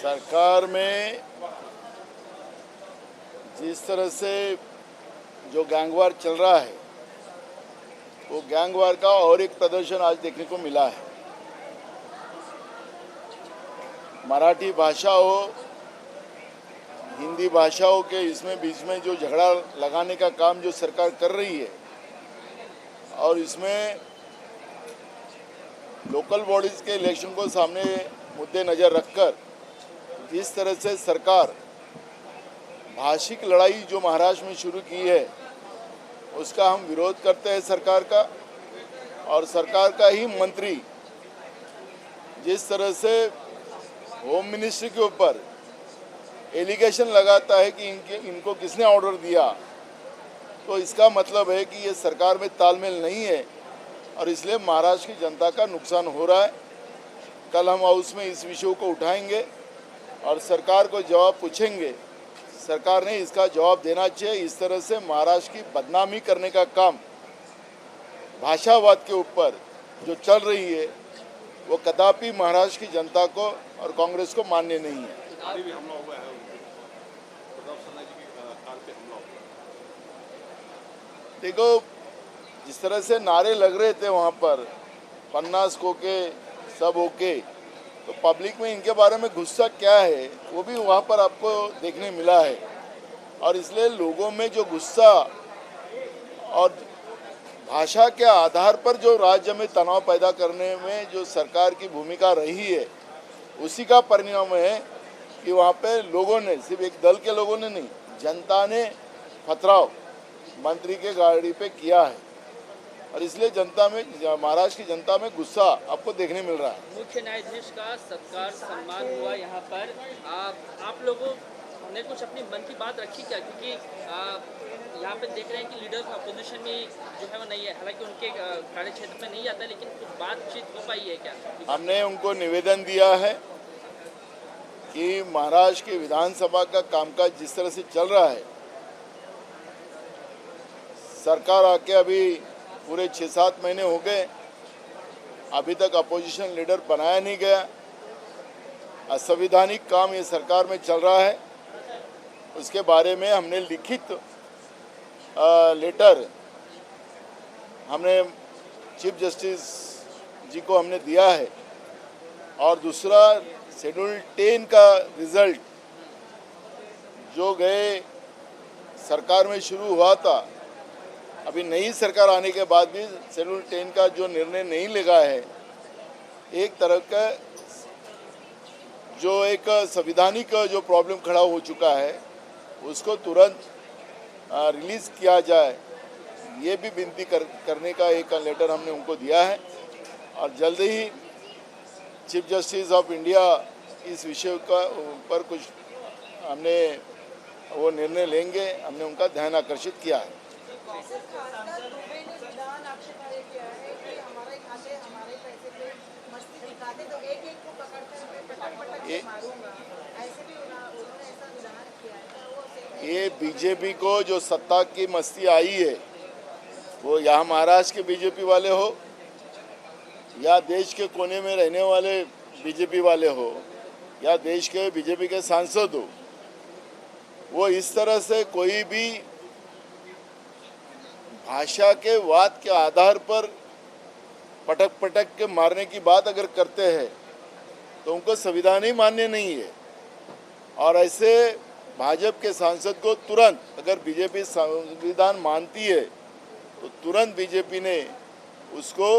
सरकार में जिस तरह से जो गैंगवार चल रहा है, वो गैंगवार का और एक प्रदर्शन आज देखने को मिला है। मराठी भाषा हो, हिंदी भाषा हो के इसमें बीच में जो झगड़ा लगाने का काम जो सरकार कर रही है, और इसमें लोकल बॉडीज़ के इलेक्शन को सामने मुद्दे नज़र रखकर जिस तरह से सरकार भाषिक लड़ाई जो महाराष्ट्र में शुरू की है, उसका हम विरोध करते हैं सरकार का। और सरकार का ही मंत्री जिस तरह से होम मिनिस्ट्री के ऊपर एलिगेशन लगाता है कि इनको किसने ऑर्डर दिया, तो इसका मतलब है कि ये सरकार में तालमेल नहीं है और इसलिए महाराष्ट्र की जनता का नुकसान हो रहा है। कल हम हाउस में इस विषय को उठाएंगे और सरकार को जवाब पूछेंगे। सरकार ने इसका जवाब देना चाहिए। इस तरह से महाराष्ट्र की बदनामी करने का काम भाषावाद के ऊपर जो चल रही है, वो कदापि महाराष्ट्र की जनता को और कांग्रेस को मान्य नहीं है। अभी भी हमला हुआ है, प्रताप सरनाईक जी की कार पे हमला हुआ है। देखो, जिस तरह से नारे लग रहे थे वहाँ पर 50 को के सब ओके, तो पब्लिक में इनके बारे में गुस्सा क्या है वो भी वहाँ पर आपको देखने मिला है। और इसलिए लोगों में जो गुस्सा और भाषा के आधार पर जो राज्य में तनाव पैदा करने में जो सरकार की भूमिका रही है, उसी का परिणाम है कि वहाँ पे लोगों ने, सिर्फ एक दल के लोगों ने नहीं, जनता ने पथराव मंत्री के गाड़ी पे किया है। और इसलिए जनता में, महाराष्ट्र की जनता में गुस्सा आपको देखने मिल रहा है। मुख्य न्यायाधीश का सत्कार सम्मान हुआ यहाँ पर। आप लोगों ने कुछ अपनी मन की बात रखी क्या? क्योंकि यहाँ पे देख रहे हैं कि लीडर अपोजिशन में जो है वो नहीं है, हालांकि उनके कार्य क्षेत्र में नहीं आता, लेकिन कुछ बातचीत हो पाई है क्या? हमने उनको निवेदन दिया है कि महाराष्ट्र की विधानसभा का कामकाज जिस तरह से चल रहा है, सरकार आके अभी पूरे 6-7 महीने हो गए, अभी तक अपोजिशन लीडर बनाया नहीं गया। असंवैधानिक काम ये सरकार में चल रहा है। उसके बारे में हमने लिखित लेटर हमने चीफ जस्टिस जी को हमने दिया है। और दूसरा, शेड्यूल 10 का रिजल्ट जो गए सरकार में शुरू हुआ था, अभी नई सरकार आने के बाद भी शेड्यूल 10 का जो निर्णय नहीं लगा है, एक तरह का जो एक संवैधानिक जो प्रॉब्लम खड़ा हो चुका है, उसको तुरंत रिलीज़ किया जाए, ये भी विनती करने का एक लेटर हमने उनको दिया है। और जल्द ही चीफ जस्टिस ऑफ इंडिया इस विषय का ऊपर कुछ हमने वो निर्णय लेंगे, हमने उनका ध्यान आकर्षित किया है। ये बीजेपी को जो सत्ता की मस्ती आई है, वो यहाँ महाराष्ट्र के बीजेपी वाले हो या देश के कोने में रहने वाले बीजेपी वाले हो या देश के बीजेपी के सांसद हो, वो इस तरह से कोई भी भाषा के वाद के आधार पर पटक पटक के मारने की बात अगर करते हैं, तो उनको संविधान ही मान्य नहीं है। और ऐसे भाजपा के सांसद को तुरंत, अगर बीजेपी संविधान मानती है, तो तुरंत बीजेपी ने उसको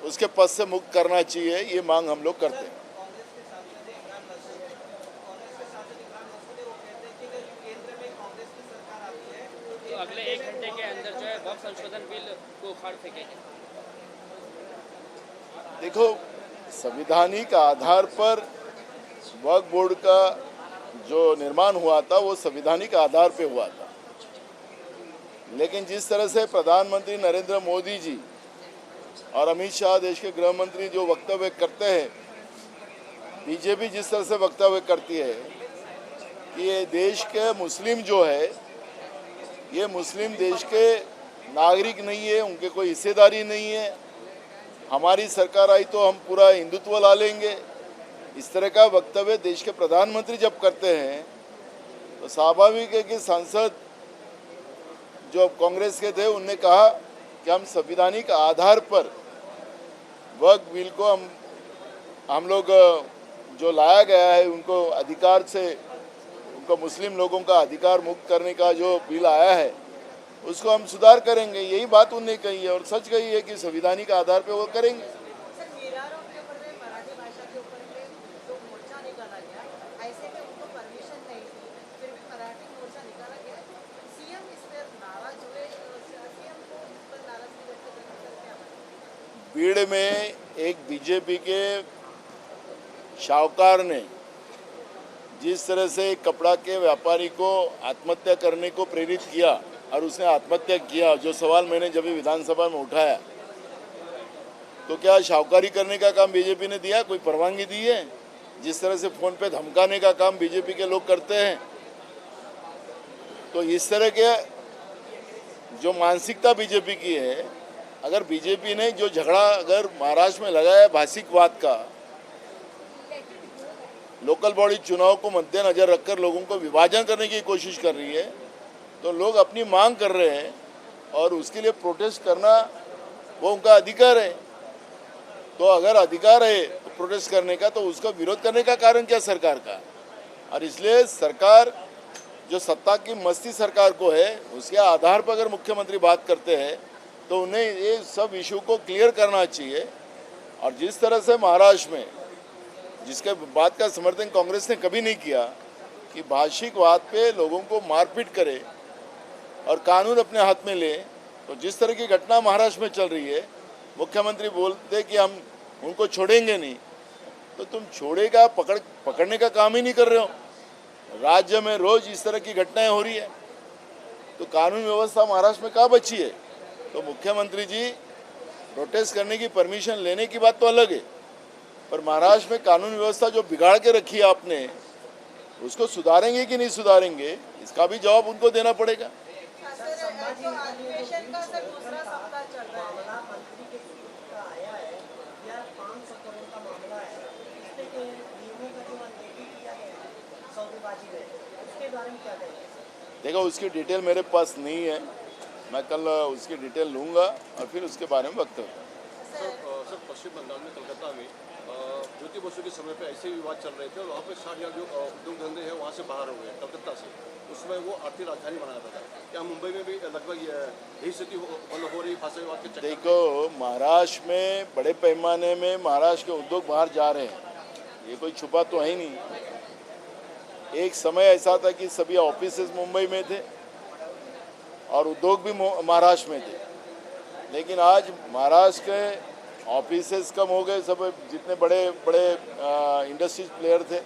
उसके पद से मुक्त करना चाहिए। ये मांग हम लोग करते हैं। तो अगले 1 घंटे के अंदर जो है वक्फ संशोधन बिल को उखाड़ फेंकेंगे। देखो, संवैधानिक आधार पर वक्फ बोर्ड का जो निर्माण हुआ था, वो संवैधानिक आधार पे हुआ था। लेकिन जिस तरह से प्रधानमंत्री नरेंद्र मोदी जी और अमित शाह देश के गृह मंत्री जो वक्तव्य करते हैं, बीजेपी जिस तरह से वक्तव्य करती है कि ये देश के मुस्लिम जो है, ये मुस्लिम देश के नागरिक नहीं है, उनके कोई हिस्सेदारी नहीं है, हमारी सरकार आई तो हम पूरा हिंदुत्व ला लेंगे, इस तरह का वक्तव्य देश के प्रधानमंत्री जब करते हैं तो स्वाभाविक है कि सांसद जो कांग्रेस के थे उनने कहा कि हम संवैधानिक आधार पर वक्फ बिल को हम लोग जो लाया गया है उनको अधिकार से उनको मुस्लिम लोगों का अधिकार मुक्त करने का जो बिल आया है उसको हम सुधार करेंगे, यही बात उन्होंने कही है और सच कही है कि संवैधानिक आधार पे वो करेंगे। सर, मीरारों के ऊपर में मराठी भाषा के ऊपर में जो मोर्चा निकाला गया, ऐसे में उनको परमिशन नहीं थी, फिर भी मराठी मोर्चा निकाला गया। सीएम इस पर नाराज हुए, सीएम को इस पर नाराजगी व्यक्त करने का क्या मानते हैं? भीड़ में एक बीजेपी के शाहूकार ने जिस तरह से कपड़ा के व्यापारी को आत्महत्या करने को प्रेरित किया और उसने आत्महत्या किया, जो सवाल मैंने जब भी विधानसभा में उठाया, तो क्या शाहूकारी करने का काम बीजेपी ने दिया? कोई परवानगी दी है? जिस तरह से फोन पे धमकाने का काम बीजेपी के लोग करते हैं, तो इस तरह के जो मानसिकता बीजेपी की है, अगर बीजेपी ने जो झगड़ा अगर महाराष्ट्र में लगाया भाषिकवाद का, लोकल बॉडी चुनाव को मद्देनजर रखकर लोगों को विभाजन करने की कोशिश कर रही है, तो लोग अपनी मांग कर रहे हैं और उसके लिए प्रोटेस्ट करना वो उनका अधिकार है। तो अगर अधिकार है तो प्रोटेस्ट करने का, तो उसका विरोध करने का कारण क्या सरकार का? और इसलिए सरकार जो सत्ता की मस्ती सरकार को है उसके आधार पर अगर मुख्यमंत्री बात करते हैं तो उन्हें ये सब इशू को क्लियर करना चाहिए। और जिस तरह से महाराष्ट्र में जिसके बात का समर्थन कांग्रेस ने कभी नहीं किया कि भाषिकवाद पे लोगों को मारपीट करे और कानून अपने हाथ में ले, तो जिस तरह की घटना महाराष्ट्र में चल रही है, मुख्यमंत्री बोलते कि हम उनको छोड़ेंगे नहीं, तो तुम छोड़ेगा पकड़ने का काम ही नहीं कर रहे हो। राज्य में रोज इस तरह की घटनाएं हो रही है, तो कानून व्यवस्था महाराष्ट्र में कहाँ बची है? तो मुख्यमंत्री जी प्रोटेस्ट करने की परमिशन लेने की बात तो अलग है, पर महाराष्ट्र में कानून व्यवस्था जो बिगाड़ के रखी है आपने, उसको सुधारेंगे कि नहीं सुधारेंगे, इसका भी जवाब उनको देना पड़ेगा। जो अधिवेशन का सर दूसरा सप्ताह चल रहा है, मंत्री के का आया है या 500 करोड़ का मामला है, इस पे के नियमों का जो अनदेखी किया गया है सौदेबाजी में, उसके बारे में क्या कहेंगे? देखो, उसकी डिटेल मेरे पास नहीं है, मैं कल उसकी डिटेल लूँगा और फिर उसके बारे में वक्तव्य। सर पश्चिम बंगाल में कलकत्ता में ज्योति बसु के समय पे ऐसे विवाद चल रहे थे और वहाँ पे 60,000 जो उद्योग धंधे हैं वहाँ से बाहर हो गए कलकत्ता से, उसमें वो आर्थिक राजधानी बनाया था। क्या मुंबई में भी लगभग यही स्थिति हो रही भाषा विवाद के चक्कर? देखो, महाराष्ट्र में बड़े पैमाने में महाराष्ट्र के उद्योग बाहर जा रहे हैं, ये कोई छुपा तो है ही नहीं। एक समय ऐसा था कि सभी ऑफिसेज मुंबई में थे और उद्योग भी महाराष्ट्र में थे, लेकिन आज महाराष्ट्र के ऑफिसेज कम हो गए, सब जितने बड़े बड़े इंडस्ट्रीज प्लेयर थे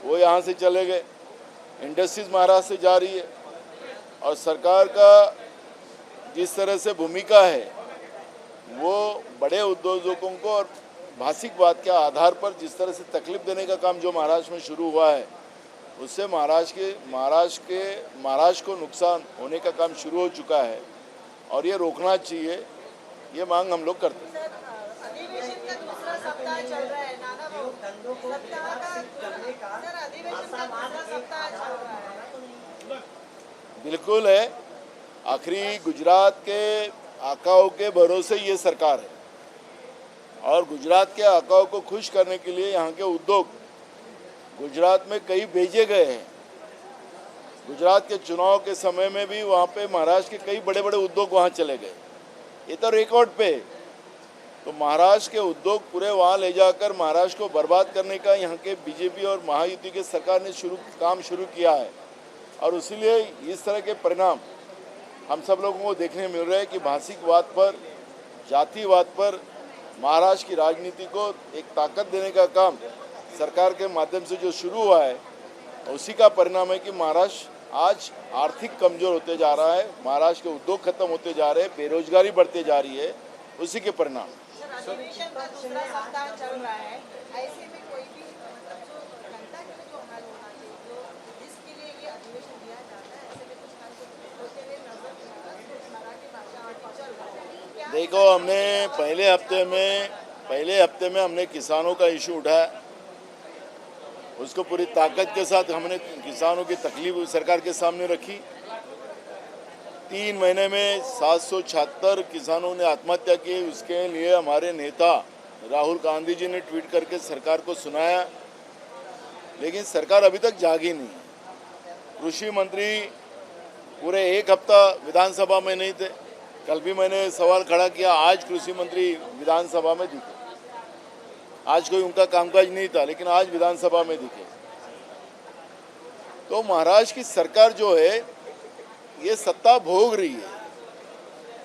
वो यहाँ से चले गए, इंडस्ट्रीज महाराष्ट्र से जा रही है। और सरकार का जिस तरह से भूमिका है वो बड़े उद्योगों को और भाषिकवाद के आधार पर जिस तरह से तकलीफ देने का काम जो महाराष्ट्र में शुरू हुआ है, उससे महाराष्ट्र को नुकसान होने का काम शुरू हो चुका है और ये रोकना चाहिए, ये मांग हम लोग करते हैं। अधिवेशन का दूसरा सप्ताह चल रहा है, नाना बाबू, सप्ताह का सर अधिवेशन का दूसरा सप्ताह चल रहा है। बिल्कुल है, आखिरी गुजरात के आकाओं के भरोसे ये सरकार है और गुजरात के आकाओं को खुश करने के लिए यहाँ के उद्योग गुजरात में कई भेजे गए हैं। गुजरात के चुनाव के समय में भी वहाँ पे महाराष्ट्र के कई बड़े बड़े उद्योग वहाँ चले गए, ये तो रिकॉर्ड पे। तो महाराष्ट्र के उद्योग पूरे वहाँ ले जाकर महाराष्ट्र को बर्बाद करने का यहाँ के बीजेपी और महायुति के सरकार ने काम शुरू किया है और इसीलिए इस तरह के परिणाम हम सब लोगों को देखने मिल रहे हैं कि भाषिकवाद पर, जातिवाद पर महाराष्ट्र की राजनीति को एक ताकत देने का काम सरकार के माध्यम से जो शुरू हुआ है, उसी का परिणाम है कि महाराष्ट्र आज आर्थिक कमजोर होते जा रहा है, महाराष्ट्र के उद्योग खत्म होते जा रहे हैं, बेरोजगारी बढ़ते जा रही है, उसी के परिणाम। सर अधिवेशन का दूसरा सप्ताह चल रहा है, ऐसे में कोई भी मतलब जो जनता के लिए जो हल होना चाहिए, जो जिसके लिए ये अधिवेशन दिया जाता है, ऐसे में कुछ हल होते हुए नजर मराठी भाषा चल रहा है। देखो, हमने पहले हफ्ते में हमने किसानों का इशू उठाया उसको पूरी ताकत के साथ हमने किसानों की तकलीफ सरकार के सामने रखी। 3 महीने में 776 किसानों ने आत्महत्या की। उसके लिए हमारे नेता राहुल गांधी जी ने ट्वीट करके सरकार को सुनाया, लेकिन सरकार अभी तक जागी नहीं। कृषि मंत्री पूरे 1 हफ्ता विधानसभा में नहीं थे। कल भी मैंने सवाल खड़ा किया, आज कृषि मंत्री विधानसभा में दिखे। आज कोई उनका कामकाज नहीं था, लेकिन आज विधानसभा में दिखे। तो महाराष्ट्र की सरकार जो है ये सत्ता भोग रही है।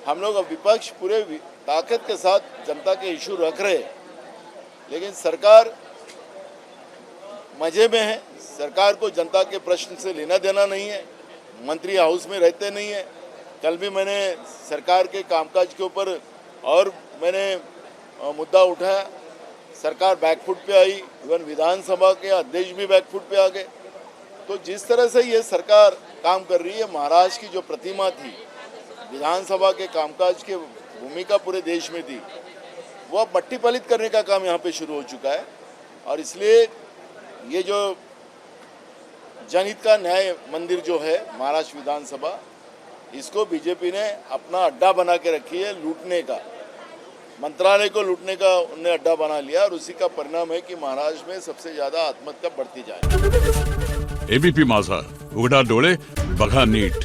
हम लोग विपक्ष पूरे ताकत के साथ जनता के इशू रख रहे, लेकिन सरकार मजे में है। सरकार को जनता के प्रश्न से लेना देना नहीं है। मंत्री हाउस में रहते नहीं है। कल भी मैंने सरकार के कामकाज के ऊपर और मैंने मुद्दा उठाया। सरकार बैकफुट पे आई, इवन विधानसभा के अध्यक्ष भी बैकफुट पे आ गए। तो जिस तरह से ये सरकार काम कर रही है, महाराष्ट्र की जो प्रतिमा थी, विधानसभा के कामकाज की भूमिका पूरे देश में थी, वो अब मट्टी पलित करने का काम यहाँ पे शुरू हो चुका है। और इसलिए ये जो जनहित का न्याय मंदिर जो है महाराष्ट्र विधानसभा, इसको बीजेपी ने अपना अड्डा बना के रखी है लूटने का। मंत्रालय को लूटने का उन्हें अड्डा बना लिया, और उसी का परिणाम है कि महाराष्ट्र में सबसे ज्यादा आत्महत्या बढ़ती जा रही है। एबीपी माझा, उघडा डोळे बघा नीट।